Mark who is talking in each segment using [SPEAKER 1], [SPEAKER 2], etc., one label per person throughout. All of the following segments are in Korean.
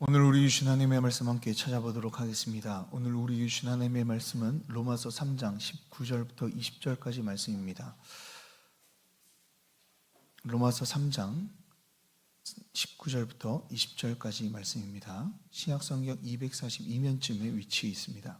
[SPEAKER 1] 오늘 우리 주신 하나님의 말씀 함께 찾아보도록 하겠습니다. 오늘 우리 주신 하나님의 말씀은 로마서 3장 19절부터 20절까지 말씀입니다. 로마서 3장 19절부터 20절까지 말씀입니다. 신약성경 242면쯤에 위치해 있습니다.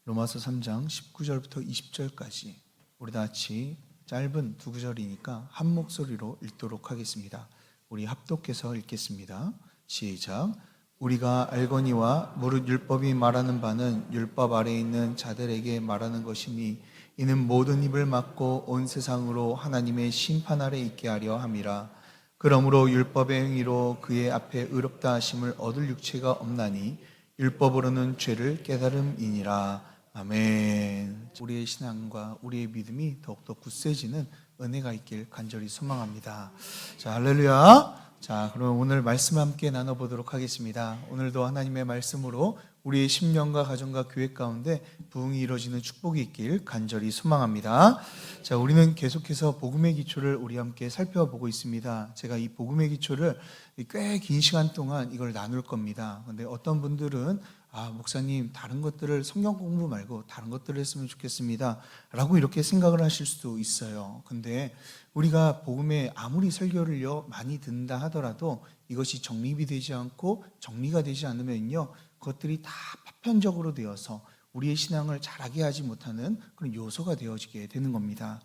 [SPEAKER 1] 로마서 3장 19절부터 20절까지 우리 다 같이 짧은 두 구절이니까 한 목소리로 읽도록 하겠습니다. 우리 합독해서 읽겠습니다. 시작. 우리가 알거니와 무릇 율법이 말하는 바는 율법 아래에 있는 자들에게 말하는 것이니 이는 모든 입을 막고 온 세상으로 하나님의 심판 아래 있게 하려 함이라. 그러므로 율법의 행위로 그의 앞에 의롭다 하심을 얻을 육체가 없나니 율법으로는 죄를 깨달음이니라. 아멘. 우리의 신앙과 우리의 믿음이 더욱더 굳세지는 은혜가 있길 간절히 소망합니다. 자, 할렐루야. 자, 그럼 오늘 말씀 함께 나눠보도록 하겠습니다. 오늘도 하나님의 말씀으로 우리의 심령과 가정과 교회 가운데 부흥이 이루어지는 축복이 있길 간절히 소망합니다. 자, 우리는 계속해서 복음의 기초를 우리 함께 살펴보고 있습니다. 제가 이 복음의 기초를 꽤 긴 시간 동안 이걸 나눌 겁니다. 근데 어떤 분들은 목사님 다른 것들을 성경 공부 말고 다른 것들을 했으면 좋겠습니다 라고 이렇게 생각을 하실 수도 있어요. 근데 우리가 복음에 아무리 설교를요 많이 듣는다 하더라도 이것이 정립이 되지 않고 정리가 되지 않으면요 그것들이 다 파편적으로 되어서 우리의 신앙을 자라게 하지 못하는 그런 요소가 되어지게 되는 겁니다.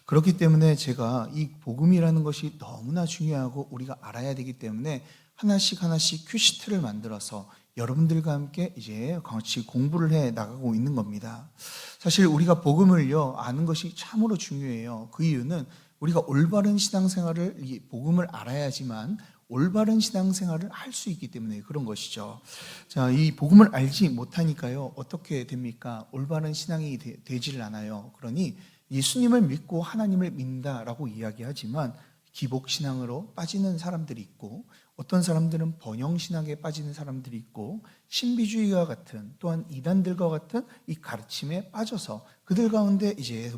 [SPEAKER 1] 그렇기 때문에 제가 이 복음이라는 것이 너무나 중요하고 우리가 알아야 되기 때문에 하나씩 큐시트를 만들어서 여러분들과 함께 이제 같이 공부를 해 나가고 있는 겁니다. 사실 우리가 복음을요 아는 것이 참으로 중요해요. 그 이유는 우리가 올바른 신앙생활을 이 복음을 알아야지만 올바른 신앙생활을 할 수 있기 때문에 그런 것이죠. 자, 이 복음을 알지 못하니까요 어떻게 됩니까? 올바른 신앙이 되지를 않아요. 그러니 예수님을 믿고 하나님을 믿는다라고 이야기하지만 기복신앙으로 빠지는 사람들이 있고 어떤 사람들은 번영신앙에 빠지는 사람들이 있고 신비주의와 같은 또한 이단들과 같은 이 가르침에 빠져서 그들 가운데 이제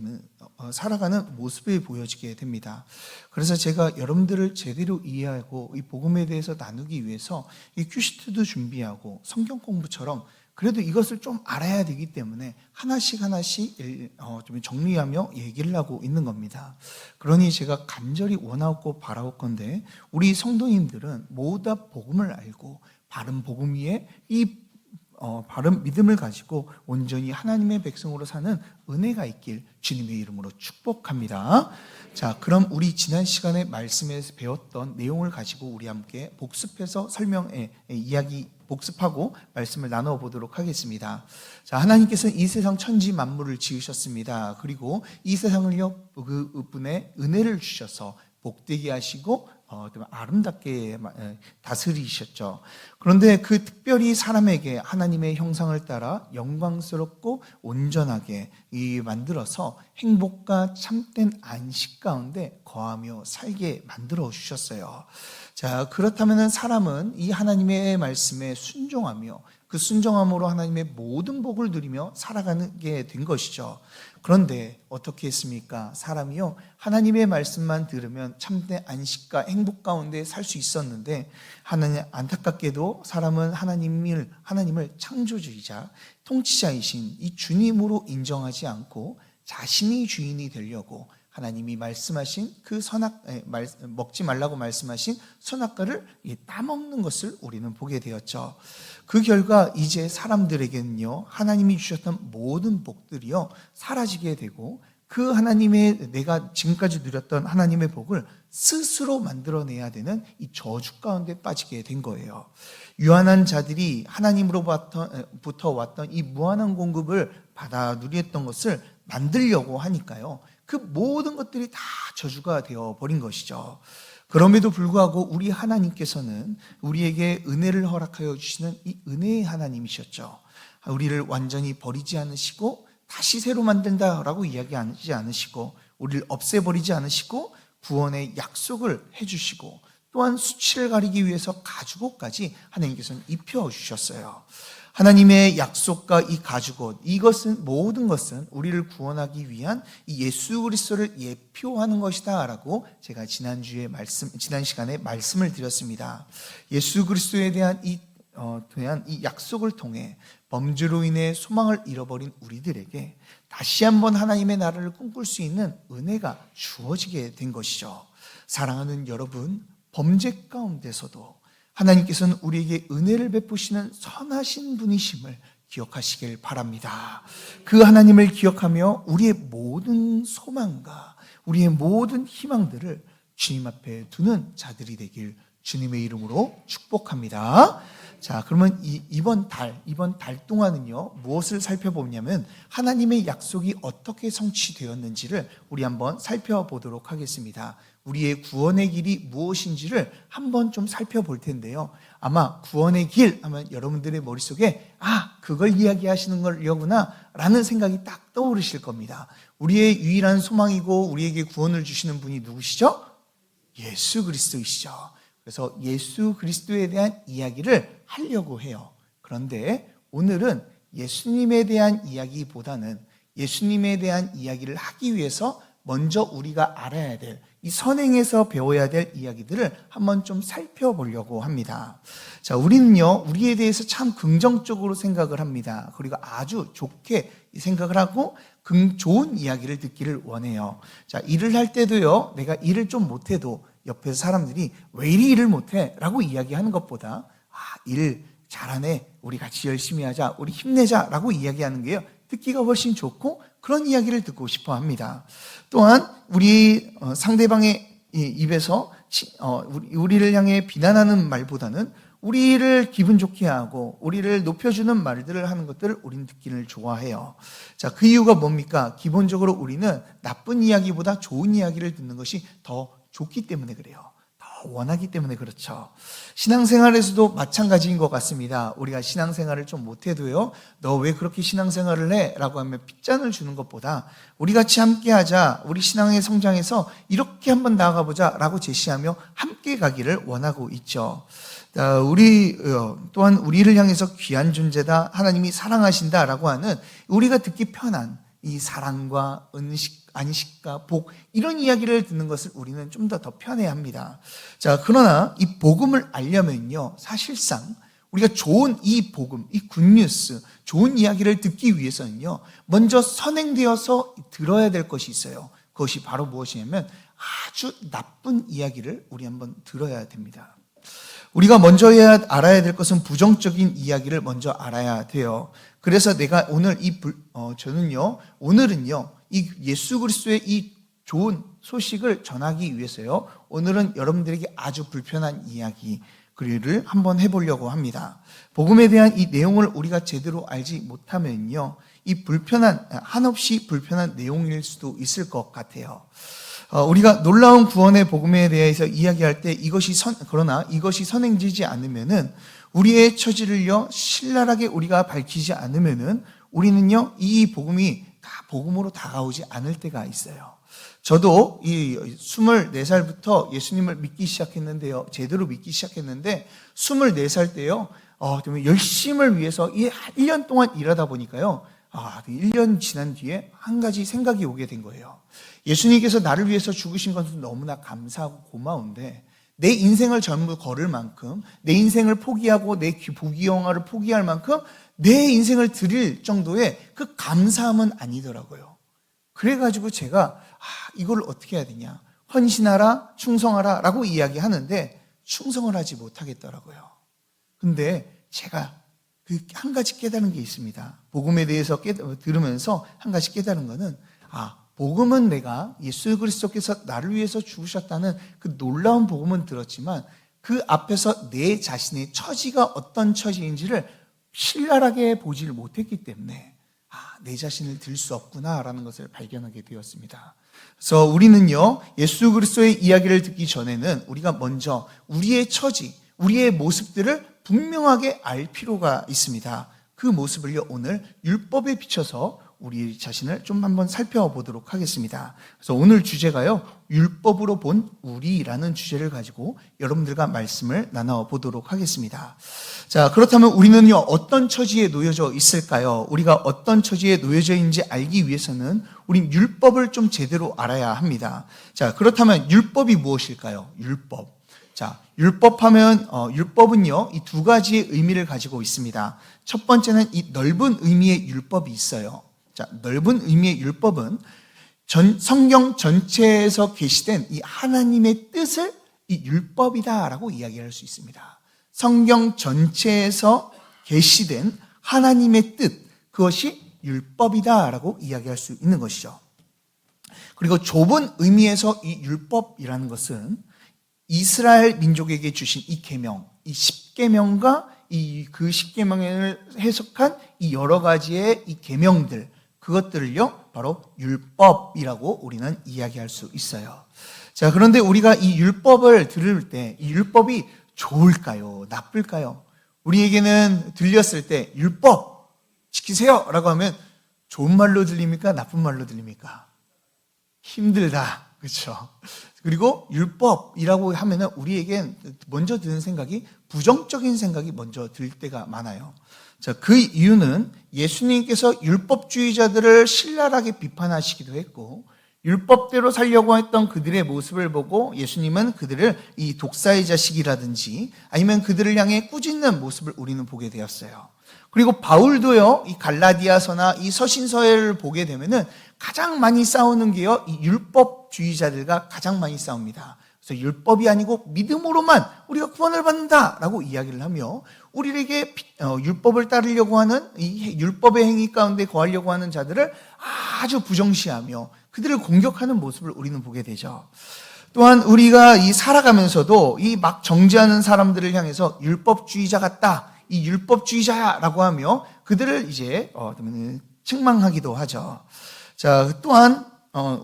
[SPEAKER 1] 살아가는 모습이 보여지게 됩니다. 그래서 제가 여러분들을 제대로 이해하고 이 복음에 대해서 나누기 위해서 이 큐시트도 준비하고 성경 공부처럼 그래도 이것을 좀 알아야 되기 때문에 하나씩 좀 정리하며 얘기를 하고 있는 겁니다. 그러니 제가 간절히 원하고 바라옵건대 우리 성도님들은 모두 다 복음을 알고 바른 복음 위에 바른 믿음을 가지고 온전히 하나님의 백성으로 사는 은혜가 있길 주님의 이름으로 축복합니다. 자, 그럼 우리 지난 시간에 말씀에서 배웠던 내용을 가지고 우리 함께 복습해서 복습하고 말씀을 나누어 보도록 하겠습니다. 자, 하나님께서는 이 세상 천지 만물을 지으셨습니다. 그리고 이 세상을요 그분의 은혜를 주셔서 복되게 하시고 아름답게 다스리셨죠. 그런데 그 특별히 사람에게 하나님의 형상을 따라 영광스럽고 온전하게 만들어서 행복과 참된 안식 가운데 거하며 살게 만들어 주셨어요. 자, 그렇다면 사람은 이 하나님의 말씀에 순종하며 그 순종함으로 하나님의 모든 복을 누리며 살아가게 된 것이죠. 그런데 어떻게 했습니까? 사람이요 하나님의 말씀만 들으면 참된 안식과 행복 가운데 살 수 있었는데 안타깝게도 사람은 하나님을 창조주이자 통치자이신 이 주님으로 인정하지 않고 자신이 주인이 되려고 하나님이 말씀하신 그 먹지 말라고 말씀하신 선악과를 따먹는 것을 우리는 보게 되었죠. 그 결과 이제 사람들에게는요 하나님이 주셨던 모든 복들이요 사라지게 되고 그 내가 지금까지 누렸던 하나님의 복을 스스로 만들어내야 되는 이 저주 가운데 빠지게 된 거예요. 유한한 자들이 하나님으로부터 왔던 이 무한한 공급을 받아 누렸던 것을 만들려고 하니까요 그 모든 것들이 다 저주가 되어버린 것이죠. 그럼에도 불구하고 우리 하나님께서는 우리에게 은혜를 허락하여 주시는 이 은혜의 하나님이셨죠. 우리를 완전히 버리지 않으시고 다시 새로 만든다라고 이야기하지 않으시고 우리를 없애버리지 않으시고 구원의 약속을 해주시고 또한 수치를 가리기 위해서 가죽옷까지 하나님께서는 입혀주셨어요. 하나님의 약속과 이 가죽옷, 이것은 모든 것은 우리를 구원하기 위한 이 예수 그리스도를 예표하는 것이다라고 제가 지난 시간에 말씀을 드렸습니다. 예수 그리스도에 대한 이 약속을 통해 범죄로 인해 소망을 잃어버린 우리들에게 다시 한번 하나님의 나라를 꿈꿀 수 있는 은혜가 주어지게 된 것이죠. 사랑하는 여러분, 범죄 가운데서도 하나님께서는 우리에게 은혜를 베푸시는 선하신 분이심을 기억하시길 바랍니다. 그 하나님을 기억하며 우리의 모든 소망과 우리의 모든 희망들을 주님 앞에 두는 자들이 되길 주님의 이름으로 축복합니다. 자, 그러면 이번 달 동안은요, 무엇을 살펴보냐면 하나님의 약속이 어떻게 성취되었는지를 우리 한번 살펴보도록 하겠습니다. 우리의 구원의 길이 무엇인지를 한번 좀 살펴볼 텐데요. 아마 구원의 길 하면 여러분들의 머릿속에 그걸 이야기하시는 거려구나 라는 생각이 딱 떠오르실 겁니다. 우리의 유일한 소망이고 우리에게 구원을 주시는 분이 누구시죠? 예수 그리스도이시죠. 그래서 예수 그리스도에 대한 이야기를 하려고 해요. 그런데 오늘은 예수님에 대한 이야기보다는 예수님에 대한 이야기를 하기 위해서 먼저 우리가 알아야 될, 이 선행에서 배워야 될 이야기들을 한번 좀 살펴보려고 합니다. 자, 우리는요, 우리에 대해서 참 긍정적으로 생각을 합니다. 그리고 아주 좋게 생각을 하고 좋은 이야기를 듣기를 원해요. 자, 일을 할 때도요, 내가 일을 좀 못해도 옆에서 사람들이 왜 이리 일을 못해? 라고 이야기하는 것보다 일 잘하네, 우리 같이 열심히 하자, 우리 힘내자 라고 이야기하는 게요, 듣기가 훨씬 좋고 그런 이야기를 듣고 싶어 합니다. 또한 우리 상대방의 입에서 우리를 향해 비난하는 말보다는 우리를 기분 좋게 하고 우리를 높여주는 말들을 하는 것들을 우리는 듣기를 좋아해요. 자, 그 이유가 뭡니까? 기본적으로 우리는 나쁜 이야기보다 좋은 이야기를 듣는 것이 더 좋기 때문에 그래요. 더 원하기 때문에 그렇죠. 신앙생활에서도 마찬가지인 것 같습니다. 우리가 신앙생활을 좀 못해도요, 너 왜 그렇게 신앙생활을 해? 라고 하면 빗잔을 주는 것보다 우리 같이 함께 하자, 우리 신앙의 성장에서 이렇게 한번 나아가보자 라고 제시하며 함께 가기를 원하고 있죠. 또한 우리를 향해서 귀한 존재다, 하나님이 사랑하신다 라고 하는 우리가 듣기 편한 이 사랑과 안식과 복, 이런 이야기를 듣는 것을 우리는 좀 더 편해합니다. 자, 그러나 이 복음을 알려면요, 사실상 우리가 좋은 이 복음, 이 굿뉴스, 좋은 이야기를 듣기 위해서는요, 먼저 선행되어서 들어야 될 것이 있어요. 그것이 바로 무엇이냐면 아주 나쁜 이야기를 우리 한번 들어야 됩니다. 우리가 먼저 알아야 될 것은 부정적인 이야기를 먼저 알아야 돼요. 그래서 내가 오늘 오늘은요, 이 예수 그리스도의 이 좋은 소식을 전하기 위해서요, 오늘은 여러분들에게 아주 불편한 이야기를 한번 해보려고 합니다. 복음에 대한 이 내용을 우리가 제대로 알지 못하면요, 이 한없이 불편한 내용일 수도 있을 것 같아요. 우리가 놀라운 구원의 복음에 대해서 이야기할 때 그러나 이것이 선행되지 않으면은 우리의 처지를요, 신랄하게 우리가 밝히지 않으면은 우리는요, 이 복음이 다 복음으로 다가오지 않을 때가 있어요. 저도 이 24살부터 예수님을 믿기 시작했는데요, 제대로 믿기 시작했는데 24살 때요, 열심을 위해서 1년 동안 일하다 보니까요, 1년 지난 뒤에 한 가지 생각이 오게 된 거예요. 예수님께서 나를 위해서 죽으신 것은 너무나 감사하고 고마운데 내 인생을 전부 걸을 만큼, 내 인생을 포기하고 내 부귀영화를 포기할 만큼 내 인생을 드릴 정도의 그 감사함은 아니더라고요. 그래가지고 제가 이걸 어떻게 해야 되냐, 헌신하라, 충성하라 라고 이야기하는데 충성을 하지 못하겠더라고요. 근데 제가 그 한 가지 깨달은 게 있습니다. 복음에 대해서 들으면서 한 가지 깨달은 거는, 복음은 내가 예수 그리스도께서 나를 위해서 죽으셨다는 그 놀라운 복음은 들었지만 그 앞에서 내 자신의 처지가 어떤 처지인지를 신랄하게 보지를 못했기 때문에 내 자신을 들 수 없구나라는 것을 발견하게 되었습니다. 그래서 우리는요, 예수 그리스도의 이야기를 듣기 전에는 우리가 먼저 우리의 처지, 우리의 모습들을 분명하게 알 필요가 있습니다. 그 모습을요, 오늘 율법에 비춰서 우리 자신을 좀 한번 살펴보도록 하겠습니다. 그래서 오늘 주제가요, 율법으로 본 우리라는 주제를 가지고 여러분들과 말씀을 나눠보도록 하겠습니다. 자, 그렇다면 우리는요, 어떤 처지에 놓여져 있을까요? 우리가 어떤 처지에 놓여져 있는지 알기 위해서는 우린 율법을 좀 제대로 알아야 합니다. 자, 그렇다면 율법이 무엇일까요? 율법. 자, 율법은요, 이 두 가지의 의미를 가지고 있습니다. 첫 번째는 이 넓은 의미의 율법이 있어요. 자, 넓은 의미의 율법은 성경 전체에서 계시된 이 하나님의 뜻을 이 율법이다라고 이야기할 수 있습니다. 성경 전체에서 계시된 하나님의 뜻, 그것이 율법이다라고 이야기할 수 있는 것이죠. 그리고 좁은 의미에서 이 율법이라는 것은 이스라엘 민족에게 주신 이 계명, 이 10계명과 그 10계명을 해석한 이 여러 가지의 이 계명들, 그것들을요, 바로 율법이라고 우리는 이야기할 수 있어요. 자, 그런데 우리가 이 율법을 들을 때 이 율법이 좋을까요? 나쁠까요? 우리에게는 들렸을 때 율법 지키세요 라고 하면 좋은 말로 들립니까? 나쁜 말로 들립니까? 힘들다. 그렇죠? 그리고 율법이라고 하면은 우리에겐 먼저 드는 생각이 부정적인 생각이 먼저 들 때가 많아요. 자, 그 이유는 예수님께서 율법주의자들을 신랄하게 비판하시기도 했고, 율법대로 살려고 했던 그들의 모습을 보고 예수님은 그들을 이 독사의 자식이라든지 아니면 그들을 향해 꾸짖는 모습을 우리는 보게 되었어요. 그리고 바울도요, 이 갈라디아서나 이 서신서를 보게 되면은 가장 많이 싸우는 게요, 이 율법주의자들과 가장 많이 싸웁니다. 그래서 율법이 아니고 믿음으로만 우리가 구원을 받는다라고 이야기를 하며 우리에게 율법을 따르려고 하는 이 율법의 행위 가운데 거하려고 하는 자들을 아주 부정시하며 그들을 공격하는 모습을 우리는 보게 되죠. 또한 우리가 이 살아가면서도 이 막 정죄하는 사람들을 향해서 율법주의자 같다, 이 율법주의자야라고 하며 그들을 이제 책망하기도 하죠. 자, 또한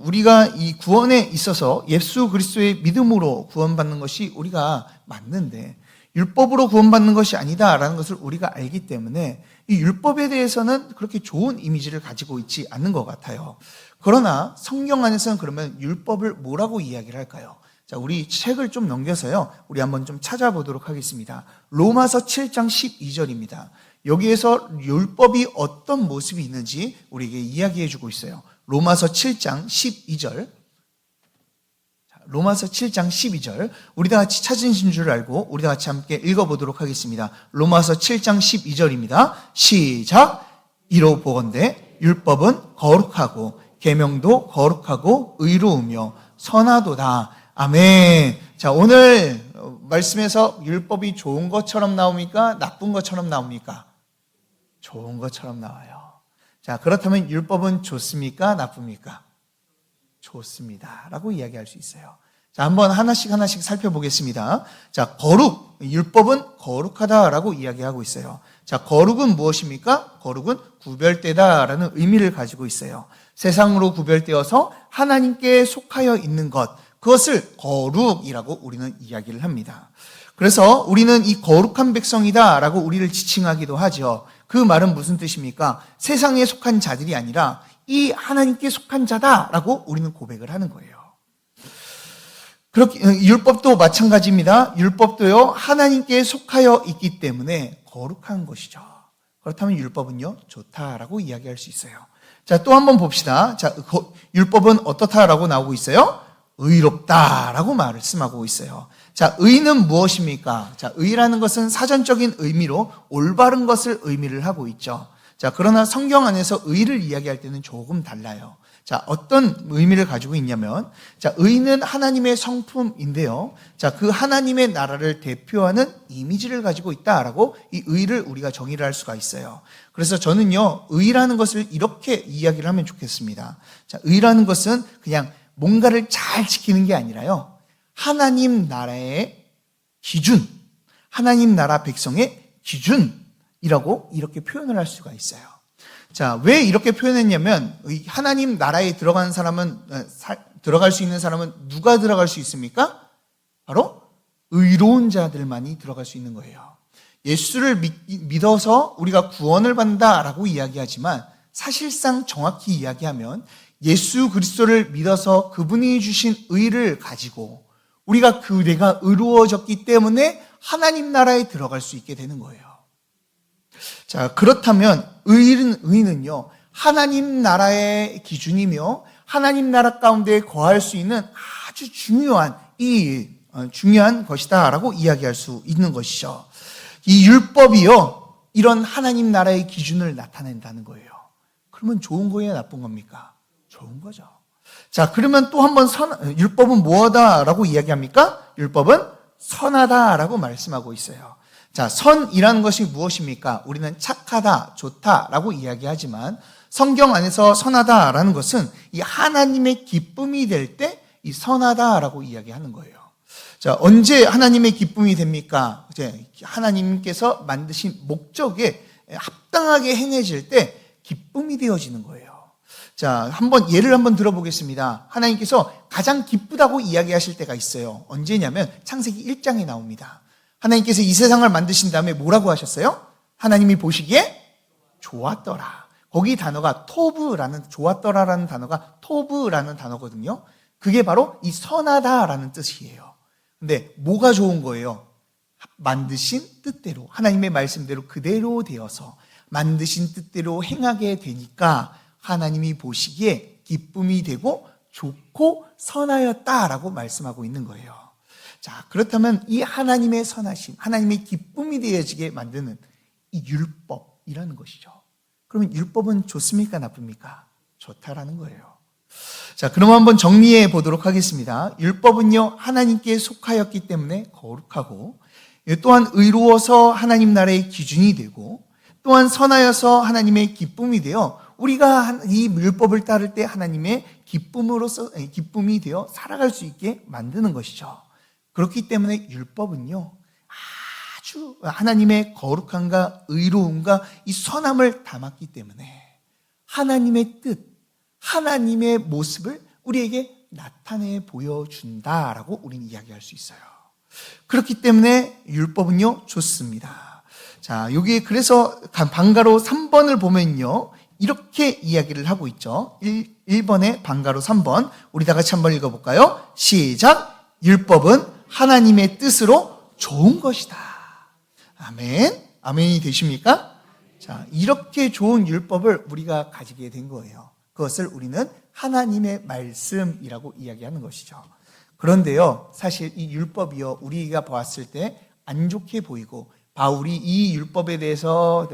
[SPEAKER 1] 우리가 이 구원에 있어서 예수 그리스도의 믿음으로 구원받는 것이 우리가 맞는데 율법으로 구원받는 것이 아니다라는 것을 우리가 알기 때문에 이 율법에 대해서는 그렇게 좋은 이미지를 가지고 있지 않는 것 같아요. 그러나 성경 안에서는 그러면 율법을 뭐라고 이야기를 할까요? 자, 우리 책을 좀 넘겨서요, 우리 한번 좀 찾아보도록 하겠습니다. 로마서 7장 12절입니다. 여기에서 율법이 어떤 모습이 있는지 우리에게 이야기해 주고 있어요. 로마서 7장 12절. 로마서 7장 12절. 우리 다 같이 찾으신 줄 알고 우리 다 같이 함께 읽어보도록 하겠습니다. 로마서 7장 12절입니다. 시작. 이로 보건대 율법은 거룩하고 계명도 거룩하고 의로우며 선하도다. 아멘. 자, 오늘 말씀에서 율법이 좋은 것처럼 나옵니까? 나쁜 것처럼 나옵니까? 좋은 것처럼 나와요. 자, 그렇다면 율법은 좋습니까? 나쁩니까? 좋습니다 라고 이야기할 수 있어요. 자, 한번 하나씩 살펴보겠습니다. 자, 율법은 거룩하다라고 이야기하고 있어요. 자, 거룩은 무엇입니까? 거룩은 구별되다라는 의미를 가지고 있어요. 세상으로 구별되어서 하나님께 속하여 있는 것, 그것을 거룩이라고 우리는 이야기를 합니다. 그래서 우리는 이 거룩한 백성이다라고 우리를 지칭하기도 하죠. 그 말은 무슨 뜻입니까? 세상에 속한 자들이 아니라 이 하나님께 속한 자다라고 우리는 고백을 하는 거예요. 그렇게 율법도 마찬가지입니다. 율법도요, 하나님께 속하여 있기 때문에 거룩한 것이죠. 그렇다면 율법은요, 좋다라고 이야기할 수 있어요. 자, 또 한번 봅시다. 자, 율법은 어떻다라고 나오고 있어요? 의롭다라고 말씀하고 있어요. 자, 의는 무엇입니까? 자, 의라는 것은 사전적인 의미로 올바른 것을 의미를 하고 있죠. 자, 그러나 성경 안에서 의를 이야기할 때는 조금 달라요. 자, 어떤 의미를 가지고 있냐면, 자, 의는 하나님의 성품인데요. 자, 그 하나님의 나라를 대표하는 이미지를 가지고 있다라고 이 의를 우리가 정의를 할 수가 있어요. 그래서 저는요, 의라는 것을 이렇게 이야기를 하면 좋겠습니다. 자, 의라는 것은 그냥 뭔가를 잘 지키는 게 아니라요, 하나님 나라의 기준, 하나님 나라 백성의 기준이라고 이렇게 표현을 할 수가 있어요. 자, 왜 이렇게 표현했냐면, 하나님 나라에 들어갈 수 있는 사람은 누가 들어갈 수 있습니까? 바로 의로운 자들만이 들어갈 수 있는 거예요. 예수를 믿어서 우리가 구원을 받는다라고 이야기하지만 사실상 정확히 이야기하면 예수 그리스도를 믿어서 그분이 주신 의를 가지고 우리가 내가 의로워졌기 때문에 하나님 나라에 들어갈 수 있게 되는 거예요. 자, 그렇다면 의는요, 하나님 나라의 기준이며 하나님 나라 가운데 거할 수 있는 아주 중요한 것이다라고 이야기할 수 있는 것이죠. 이 율법이요, 이런 하나님 나라의 기준을 나타낸다는 거예요. 그러면 좋은 거예요, 나쁜 겁니까? 좋은 거죠. 자, 그러면 또 한번 율법은 뭐하다라고 이야기합니까? 율법은 선하다라고 말씀하고 있어요. 자, 선이라는 것이 무엇입니까? 우리는 착하다, 좋다라고 이야기하지만 성경 안에서 선하다라는 것은 이 하나님의 기쁨이 될 때 이 선하다라고 이야기하는 거예요. 자, 언제 하나님의 기쁨이 됩니까? 이제 하나님께서 만드신 목적에 합당하게 행해질 때 기쁨이 되어지는 거예요. 자, 예를 한번 들어보겠습니다. 하나님께서 가장 기쁘다고 이야기하실 때가 있어요. 언제냐면 창세기 1장에 나옵니다. 하나님께서 이 세상을 만드신 다음에 뭐라고 하셨어요? 하나님이 보시기에 좋았더라. 거기 단어가 좋았더라라는 단어가 토브라는 단어거든요. 그게 바로 이 선하다라는 뜻이에요. 근데 뭐가 좋은 거예요? 만드신 뜻대로, 하나님의 말씀대로 그대로 되어서 만드신 뜻대로 행하게 되니까 하나님이 보시기에 기쁨이 되고 좋고 선하였다라고 말씀하고 있는 거예요. 자, 그렇다면 이 하나님의 선하심, 하나님의 기쁨이 되어지게 만드는 이 율법이라는 것이죠. 그러면 율법은 좋습니까? 나쁩니까? 좋다라는 거예요. 자, 그럼 한번 정리해 보도록 하겠습니다. 율법은요, 하나님께 속하였기 때문에 거룩하고, 또한 의로워서 하나님 나라의 기준이 되고, 또한 선하여서 하나님의 기쁨이 되어 우리가 이 율법을 따를 때 하나님의 기쁨이 되어 살아갈 수 있게 만드는 것이죠. 그렇기 때문에 율법은요, 아주 하나님의 거룩함과 의로움과 이 선함을 담았기 때문에 하나님의 뜻, 하나님의 모습을 우리에게 나타내 보여준다라고 우리는 이야기할 수 있어요. 그렇기 때문에 율법은요, 좋습니다. 자, 여기 그래서 방가로 3번을 보면요, 이렇게 이야기를 하고 있죠. 1번에 방가로 3번, 우리 다 같이 한번 읽어볼까요? 시작! 율법은 하나님의 뜻으로 좋은 것이다. 아멘. 아멘이 되십니까? 자, 이렇게 좋은 율법을 우리가 가지게 된 거예요. 그것을 우리는 하나님의 말씀이라고 이야기하는 것이죠. 그런데요, 사실 이 율법이요, 우리가 보았을 때 안 좋게 보이고 바울이 이 율법에 대해서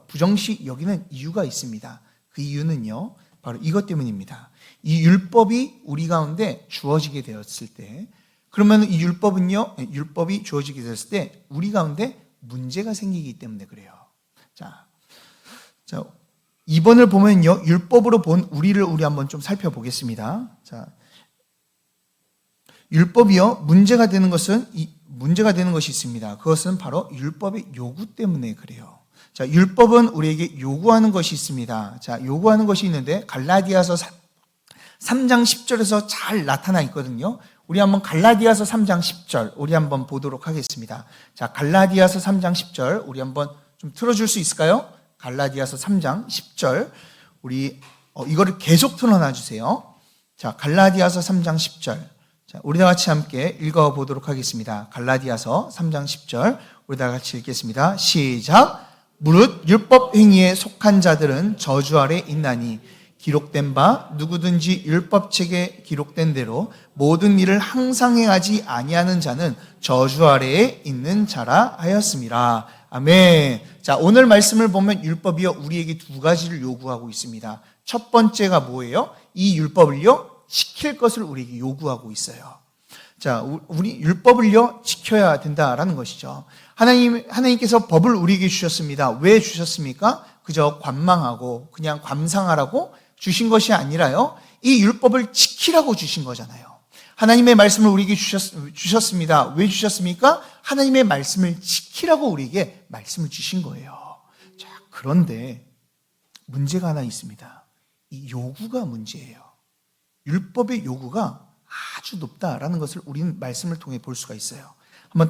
[SPEAKER 1] 부정시 여기는 이유가 있습니다. 그 이유는요, 바로 이것 때문입니다. 이 율법이 우리 가운데 주어지게 되었을 때, 그러면 이 율법이 주어지게 되었을 때 우리 가운데 문제가 생기기 때문에 그래요. 자, 2번을 보면요, 율법으로 본 우리 한번 좀 살펴보겠습니다. 자, 율법이요, 문제가 되는 것이 있습니다. 그것은 바로 율법의 요구 때문에 그래요. 자, 율법은 우리에게 요구하는 것이 있습니다. 자, 요구하는 것이 있는데 갈라디아서 3장 10절에서 잘 나타나 있거든요. 우리 한번 갈라디아서 3장 10절 우리 한번 보도록 하겠습니다. 자, 갈라디아서 3장 10절 우리 한번 좀 틀어줄 수 있을까요? 갈라디아서 3장 10절 우리 이거를 계속 틀어놔 주세요. 자, 갈라디아서 3장 10절. 자, 우리 다 같이 함께 읽어보도록 하겠습니다. 갈라디아서 3장 10절 우리 다 같이 읽겠습니다. 시작! 무릇 율법 행위에 속한 자들은 저주 아래 있나니 기록된 바 누구든지 율법책에 기록된 대로 모든 일을 항상 행하지 아니하는 자는 저주 아래에 있는 자라 하였습니다. 아멘. 자, 오늘 말씀을 보면 율법이요, 우리에게 두 가지를 요구하고 있습니다. 첫 번째가 뭐예요? 이 율법을요, 지킬 것을 우리에게 요구하고 있어요. 자, 우리 율법을요, 지켜야 된다라는 것이죠. 하나님께서 법을 우리에게 주셨습니다. 왜 주셨습니까? 그저 관망하고 그냥 감상하라고 주신 것이 아니라요, 이 율법을 지키라고 주신 거잖아요. 하나님의 말씀을 우리에게 주셨습니다. 왜 주셨습니까? 하나님의 말씀을 지키라고 우리에게 말씀을 주신 거예요. 자, 그런데 문제가 하나 있습니다. 이 요구가 문제예요. 율법의 요구가 아주 높다라는 것을 우리는 말씀을 통해 볼 수가 있어요.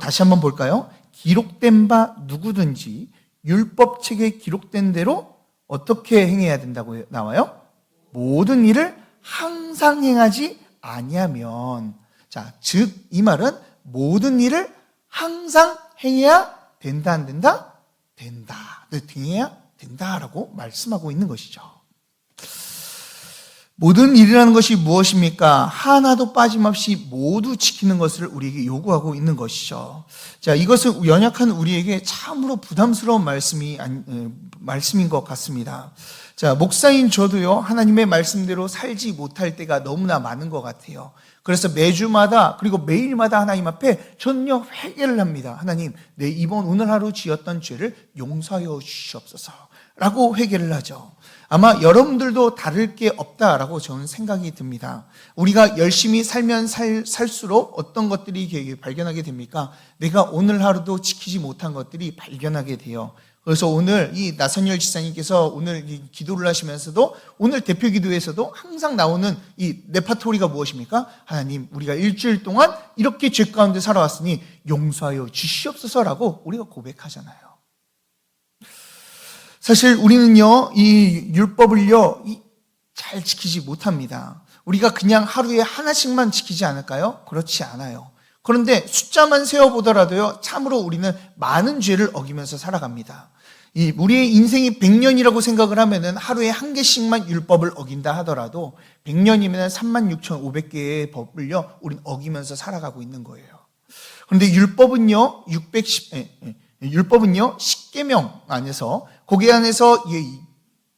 [SPEAKER 1] 다시 한번 볼까요? 기록된 바 누구든지 율법책에 기록된 대로 어떻게 행해야 된다고 나와요? 모든 일을 항상 행하지 아니하면. 자, 즉 이 말은 모든 일을 항상 행해야 된다, 안 된다? 된다. 행해야 된다라고 말씀하고 있는 것이죠. 모든 일이라는 것이 무엇입니까? 하나도 빠짐없이 모두 지키는 것을 우리에게 요구하고 있는 것이죠. 자, 이것은 연약한 우리에게 참으로 부담스러운 말씀인 것 같습니다. 자, 목사인 저도요, 하나님의 말씀대로 살지 못할 때가 너무나 많은 것 같아요. 그래서 매주마다 그리고 매일마다 하나님 앞에 전혀 회개를 합니다. 하나님, 내 오늘 하루 지었던 죄를 용서하여 주시옵소서 라고 회개를 하죠. 아마 여러분들도 다를 게 없다라고 저는 생각이 듭니다. 우리가 열심히 살면 살수록 어떤 것들이 발견하게 됩니까? 내가 오늘 하루도 지키지 못한 것들이 발견하게 돼요. 그래서 오늘 이 나선열 지사님께서 오늘 이 기도를 하시면서도 오늘 대표 기도에서도 항상 나오는 이 레파토리가 무엇입니까? 하나님, 우리가 일주일 동안 이렇게 죄 가운데 살아왔으니 용서하여 주시옵소서라고 우리가 고백하잖아요. 사실 우리는요, 이 율법을요, 잘 지키지 못합니다. 우리가 그냥 하루에 하나씩만 지키지 않을까요? 그렇지 않아요. 그런데 숫자만 세어보더라도요, 참으로 우리는 많은 죄를 어기면서 살아갑니다. 우리의 인생이 100년이라고 생각을 하면은 하루에 한 개씩만 율법을 어긴다 하더라도 100년이면 36,500개의 법을요, 우리는 어기면서 살아가고 있는 거예요. 그런데 율법은요, 10계명 안에서 거기 안에서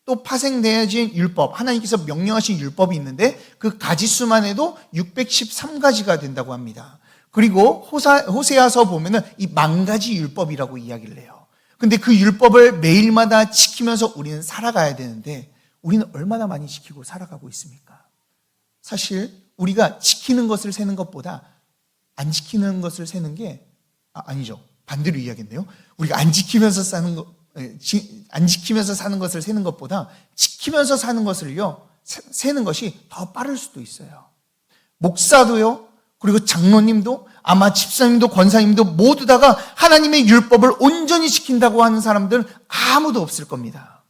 [SPEAKER 1] 또 파생되어진 율법, 하나님께서 명령하신 율법이 있는데 그 가지수만 해도 613가지가 된다고 합니다. 그리고 호세아서 보면은 이 10,000가지 율법이라고 이야기를 해요. 근데 그 율법을 매일마다 지키면서 우리는 살아가야 되는데 우리는 얼마나 많이 지키고 살아가고 있습니까? 사실 우리가 지키는 것을 세는 것보다 안 지키는 것을 세는 게 아니죠. 반대로 이야기했네요. 우리가 안 지키면서 사는 것을 세는 것보다 지키면서 사는 것을요, 세는 것이 더 빠를 수도 있어요. 목사도요, 그리고 장로님도, 아마 집사님도, 권사님도 모두 다가 하나님의 율법을 온전히 지킨다고 하는 사람들은 아무도 없을 겁니다.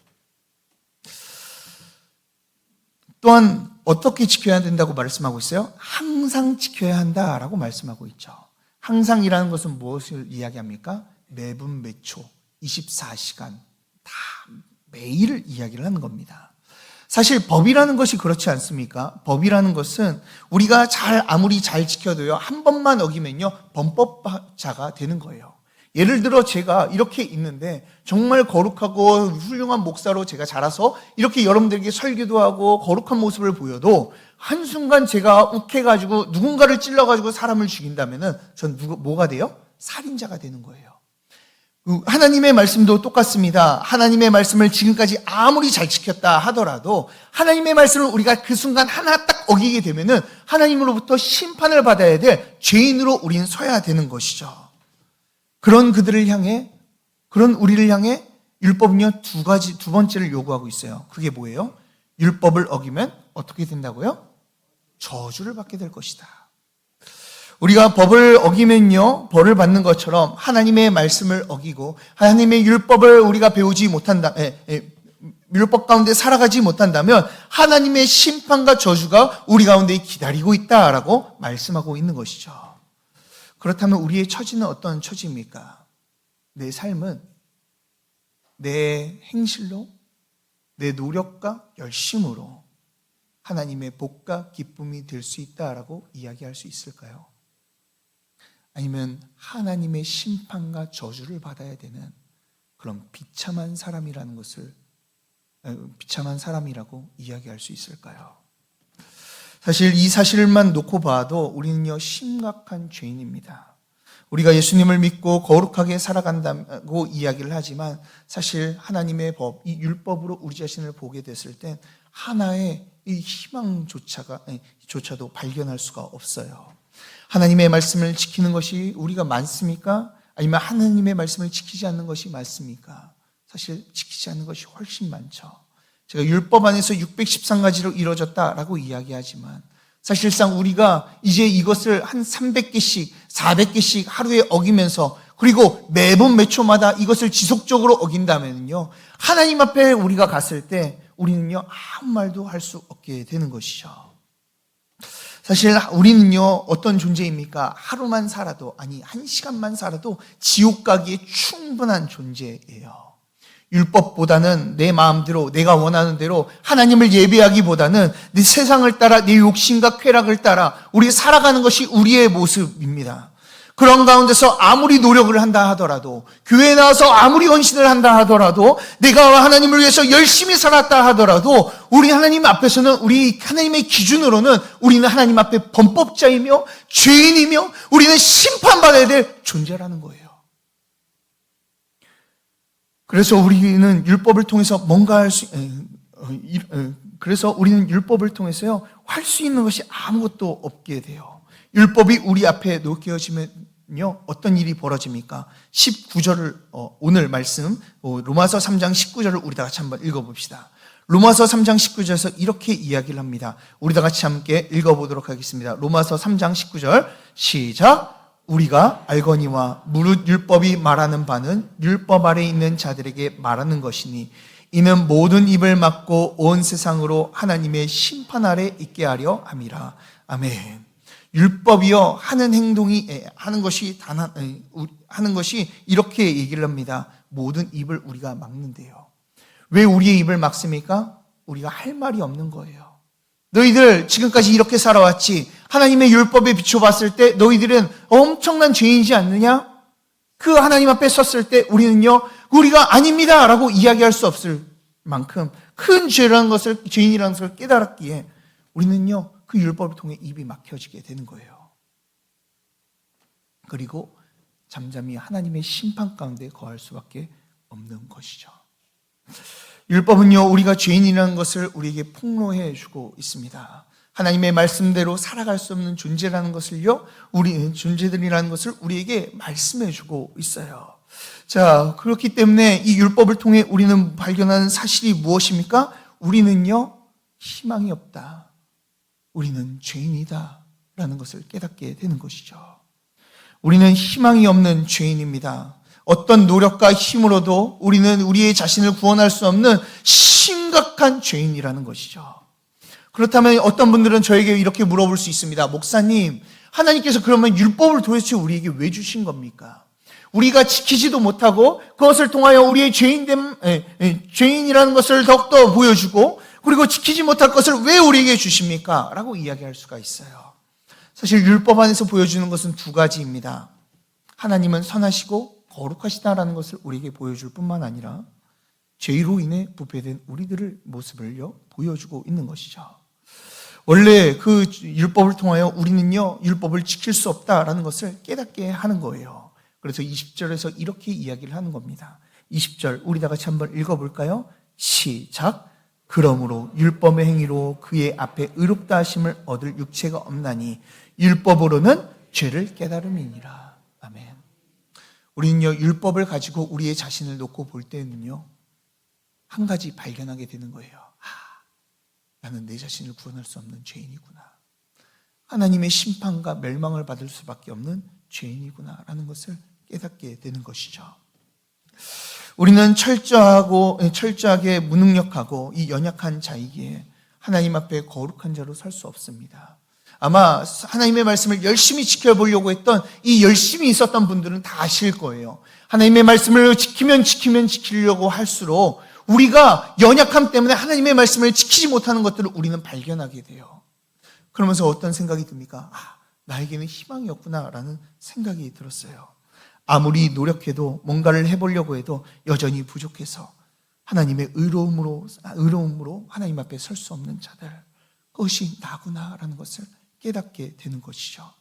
[SPEAKER 1] 또한 어떻게 지켜야 된다고 말씀하고 있어요? 항상 지켜야 한다라고 말씀하고 있죠. 항상이라는 것은 무엇을 이야기합니까? 매분 매초 24시간 다 매일을 이야기를 하는 겁니다. 사실 법이라는 것이 그렇지 않습니까? 법이라는 것은 우리가 아무리 잘 지켜도요, 한 번만 어기면요, 범법자가 되는 거예요. 예를 들어 제가 이렇게 있는데 정말 거룩하고 훌륭한 목사로 제가 자라서 이렇게 여러분들에게 설교도 하고 거룩한 모습을 보여도 한순간 제가 욱해가지고 누군가를 찔러가지고 사람을 죽인다면은 전 뭐가 돼요? 살인자가 되는 거예요. 하나님의 말씀도 똑같습니다. 하나님의 말씀을 지금까지 아무리 잘 지켰다 하더라도 하나님의 말씀을 우리가 그 순간 하나 딱 어기게 되면은 하나님으로부터 심판을 받아야 될 죄인으로 우리는 서야 되는 것이죠. 그런 우리를 향해 율법은요, 두 번째를 요구하고 있어요. 그게 뭐예요? 율법을 어기면 어떻게 된다고요? 저주를 받게 될 것이다. 우리가 법을 어기면요, 벌을 받는 것처럼 하나님의 말씀을 어기고 하나님의 율법을 우리가 배우지 못한다, 율법 가운데 살아가지 못한다면 하나님의 심판과 저주가 우리 가운데 기다리고 있다라고 말씀하고 있는 것이죠. 그렇다면 우리의 처지는 어떤 처지입니까? 내 삶은 내 행실로, 내 노력과 열심으로 하나님의 복과 기쁨이 될 수 있다라고 이야기할 수 있을까요? 아니면 하나님의 심판과 저주를 받아야 되는 그런 비참한 사람이라고 이야기할 수 있을까요? 사실 이 사실만 놓고 봐도 우리는요, 심각한 죄인입니다. 우리가 예수님을 믿고 거룩하게 살아간다고 이야기를 하지만 사실 하나님의 법, 이 율법으로 우리 자신을 보게 됐을 땐 하나의 이 희망조차도 발견할 수가 없어요. 하나님의 말씀을 지키는 것이 우리가 많습니까? 아니면 하나님의 말씀을 지키지 않는 것이 많습니까? 사실 지키지 않는 것이 훨씬 많죠. 제가 율법 안에서 613가지로 이루어졌다라고 이야기하지만 사실상 우리가 이제 이것을 한 300개씩, 400개씩 하루에 어기면서 그리고 매분 몇 초마다 이것을 지속적으로 어긴다면요, 하나님 앞에 우리가 갔을 때 우리는요 아무 말도 할 수 없게 되는 것이죠. 사실 우리는요 어떤 존재입니까? 하루만 살아도, 아니 1시간만 살아도 지옥 가기에 충분한 존재예요. 율법보다는 내 마음대로 내가 원하는 대로 하나님을 예배하기보다는 내 세상을 따라 내 욕심과 쾌락을 따라 우리 살아가는 것이 우리의 모습입니다. 그런 가운데서 아무리 노력을 한다 하더라도, 교회에 나와서 아무리 헌신을 한다 하더라도, 내가 하나님을 위해서 열심히 살았다 하더라도 우리 하나님 앞에서는, 우리 하나님의 기준으로는 우리는 하나님 앞에 범법자이며 죄인이며 우리는 심판받아야 될 존재라는 거예요. 그래서 우리는 율법을 통해서 그래서 우리는 율법을 통해서요 할 수 있는 것이 아무것도 없게 돼요. 율법이 우리 앞에 놓여지면요 어떤 일이 벌어집니까? 19절을 오늘 말씀 로마서 3장 19절을 우리 다 같이 한번 읽어봅시다. 로마서 3장 19절에서 이렇게 이야기를 합니다. 우리 다 같이 함께 읽어보도록 하겠습니다. 로마서 3장 19절 시작. 우리가 알거니와 무릇 율법이 말하는 바는 율법 아래 있는 자들에게 말하는 것이니 이는 모든 입을 막고 온 세상으로 하나님의 심판 아래 있게 하려 함이라. 아멘. 율법이요 하는 행동이 하는 것이 하는 것이 이렇게 얘기를 합니다. 모든 입을 우리가 막는데요. 왜 우리의 입을 막습니까? 우리가 할 말이 없는 거예요. 너희들 지금까지 이렇게 살아왔지, 하나님의 율법에 비춰봤을 때 너희들은 엄청난 죄인이지 않느냐? 그 하나님 앞에 섰을 때 우리는요 우리가 아닙니다 라고 이야기할 수 없을 만큼 큰 죄인이라는 것을 깨달았기에 우리는요 그 율법을 통해 입이 막혀지게 되는 거예요. 그리고 잠잠히 하나님의 심판 가운데 거할 수밖에 없는 것이죠. 율법은요 우리가 죄인이라는 것을 우리에게 폭로해 주고 있습니다. 하나님의 말씀대로 살아갈 수 없는 존재라는 것을요 우리 존재들이라는 것을 우리에게 말씀해 주고 있어요. 자, 그렇기 때문에 이 율법을 통해 우리는 발견하는 사실이 무엇입니까? 우리는요 희망이 없다, 우리는 죄인이다 라는 것을 깨닫게 되는 것이죠. 우리는 희망이 없는 죄인입니다. 어떤 노력과 힘으로도 우리는 우리의 자신을 구원할 수 없는 심각한 죄인이라는 것이죠. 그렇다면 어떤 분들은 저에게 이렇게 물어볼 수 있습니다. 목사님, 하나님께서 그러면 율법을 도대체 우리에게 왜 주신 겁니까? 우리가 지키지도 못하고 그것을 통하여 우리의 죄인이라는 것을 더욱더 보여주고 그리고 지키지 못할 것을 왜 우리에게 주십니까? 라고 이야기할 수가 있어요. 사실 율법 안에서 보여주는 것은 두 가지입니다. 하나님은 선하시고 거룩하시다라는 것을 우리에게 보여줄 뿐만 아니라 죄로 인해 부패된 우리들의 모습을요 보여주고 있는 것이죠. 원래 그 율법을 통하여 우리는요 율법을 지킬 수 없다라는 것을 깨닫게 하는 거예요. 그래서 20절에서 이렇게 이야기를 하는 겁니다. 20절 우리 다 같이 한번 읽어볼까요? 시작. 그러므로 율법의 행위로 그의 앞에 의롭다 하심을 얻을 육체가 없나니 율법으로는 죄를 깨달음이니라. 아멘. 우리는요 율법을 가지고 우리의 자신을 놓고 볼 때는요 한 가지 발견하게 되는 거예요. 나는 내 자신을 구원할 수 없는 죄인이구나. 하나님의 심판과 멸망을 받을 수밖에 없는 죄인이구나 라는 것을 깨닫게 되는 것이죠. 우리는 철저하게 무능력하고 이 연약한 자이기에 하나님 앞에 거룩한 자로 설 수 없습니다. 아마 하나님의 말씀을 열심히 지켜보려고 했던 이 열심히 있었던 분들은 다 아실 거예요. 하나님의 말씀을 지키려고 할수록 우리가 연약함 때문에 하나님의 말씀을 지키지 못하는 것들을 우리는 발견하게 돼요. 그러면서 어떤 생각이 듭니까? 나에게는 희망이 없구나라는 생각이 들었어요. 아무리 노력해도 뭔가를 해보려고 해도 여전히 부족해서 하나님의 의로움으로 하나님 앞에 설 수 없는 자들, 그것이 나구나라는 것을 깨닫게 되는 것이죠.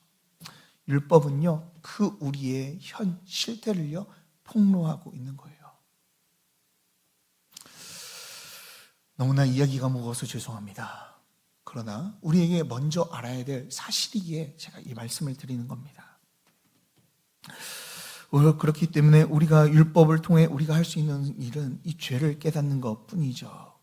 [SPEAKER 1] 율법은요 그 우리의 현 실태를요 폭로하고 있는 거예요. 너무나 이야기가 무거워서 죄송합니다. 그러나 우리에게 먼저 알아야 될 사실이기에 제가 이 말씀을 드리는 겁니다. 그렇기 때문에 우리가 율법을 통해 우리가 할 수 있는 일은 이 죄를 깨닫는 것뿐이죠.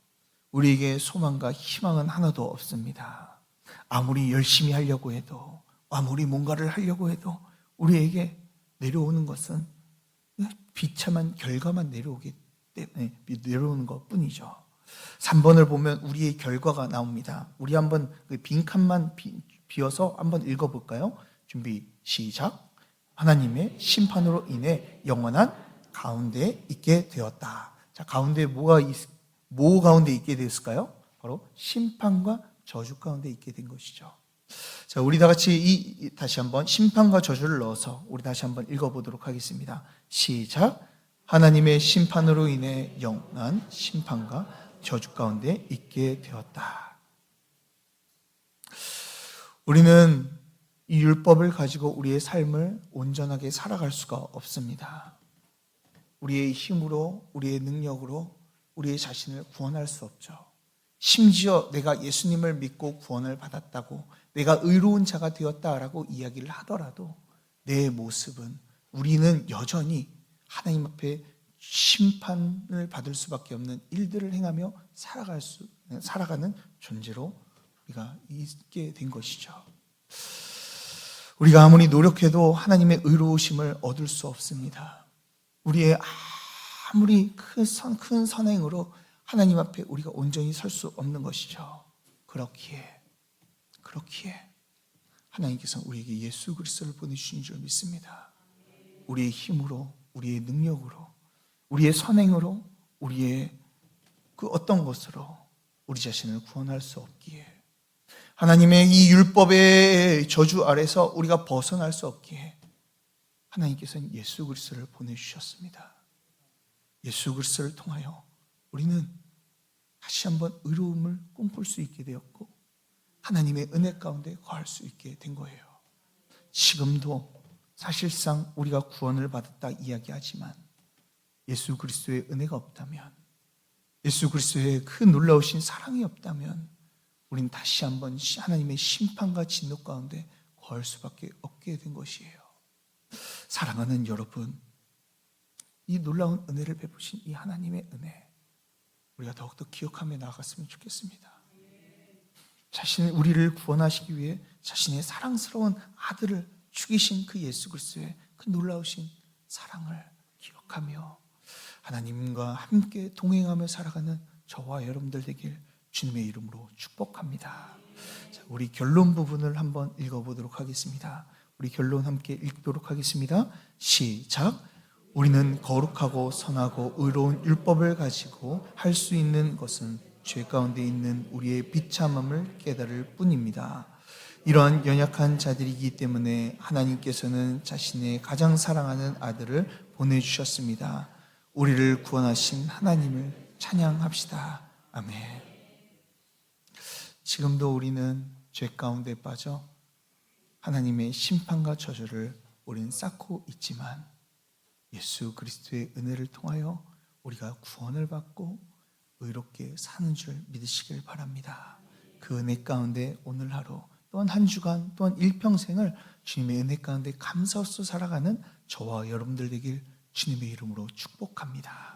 [SPEAKER 1] 우리에게 소망과 희망은 하나도 없습니다. 아무리 열심히 하려고 해도, 아무리 뭔가를 하려고 해도 우리에게 내려오는 것은 비참한 결과만 내려오기 때문에 내려오는 것뿐이죠. 3번을 보면 우리의 결과가 나옵니다. 우리 한번 그 빈칸만 비워서 한번 읽어볼까요? 준비 시작. 하나님의 심판으로 인해 영원한 가운데 있게 되었다. 자, 가운데 뭐 가운데 있게 되었을까요? 바로 심판과 저주 가운데 있게 된 것이죠. 자, 우리 다 같이 다시 한번 심판과 저주를 넣어서 우리 다시 한번 읽어보도록 하겠습니다. 시작. 하나님의 심판으로 인해 영원한 심판과 저주 가운데 있게 되었다. 우리는 이 율법을 가지고 우리의 삶을 온전하게 살아갈 수가 없습니다. 우리의 힘으로, 우리의 능력으로 우리의 자신을 구원할 수 없죠. 심지어 내가 예수님을 믿고 구원을 받았다고, 내가 의로운 자가 되었다라고 이야기를 하더라도 내 모습은, 우리는 여전히 하나님 앞에 심판을 받을 수밖에 없는 일들을 행하며 살아가는 존재로 우리가 있게 된 것이죠. 우리가 아무리 노력해도 하나님의 의로우심을 얻을 수 없습니다. 우리의 아무리 큰 선행으로 하나님 앞에 우리가 온전히 설 수 없는 것이죠. 그렇기에 하나님께서는 우리에게 예수 그리스도를 보내주신 줄 믿습니다. 우리의 힘으로, 우리의 능력으로, 우리의 선행으로, 우리의 그 어떤 것으로 우리 자신을 구원할 수 없기에, 하나님의 이 율법의 저주 아래서 우리가 벗어날 수 없기에 하나님께서는 예수 그리스도를 보내주셨습니다. 예수 그리스도를 통하여 우리는 다시 한번 의로움을 꿈꿀 수 있게 되었고 하나님의 은혜 가운데 거할 수 있게 된 거예요. 지금도 사실상 우리가 구원을 받았다 이야기하지만 예수 그리스도의 은혜가 없다면, 예수 그리스도의 그 놀라우신 사랑이 없다면 우린 다시 한번 하나님의 심판과 진노 가운데 거할 수밖에 없게 된 것이에요. 사랑하는 여러분, 이 놀라운 은혜를 베푸신 이 하나님의 은혜, 우리가 더욱더 기억하며 나아갔으면 좋겠습니다. 우리를 구원하시기 위해 자신의 사랑스러운 아들을 죽이신 그 예수 그리스도의 그 놀라우신 사랑을 기억하며 하나님과 함께 동행하며 살아가는 저와 여러분들 되길 주님의 이름으로 축복합니다. 자, 우리 결론 부분을 한번 읽어보도록 하겠습니다. 우리 결론 함께 읽도록 하겠습니다. 시작. 우리는 거룩하고 선하고 의로운 율법을 가지고 할 수 있는 것은 죄 가운데 있는 우리의 비참함을 깨달을 뿐입니다. 이러한 연약한 자들이기 때문에 하나님께서는 자신의 가장 사랑하는 아들을 보내주셨습니다. 우리를 구원하신 하나님을 찬양합시다. 아멘. 지금도 우리는 죄 가운데 빠져 하나님의 심판과 저주를 우리는 쌓고 있지만 예수 그리스도의 은혜를 통하여 우리가 구원을 받고 의롭게 사는 줄 믿으시길 바랍니다. 그 은혜 가운데 오늘 하루 또한 한 주간 또한 일평생을 주님의 은혜 가운데 감사 없이 살아가는 저와 여러분들 되길 주님의 이름으로 축복합니다.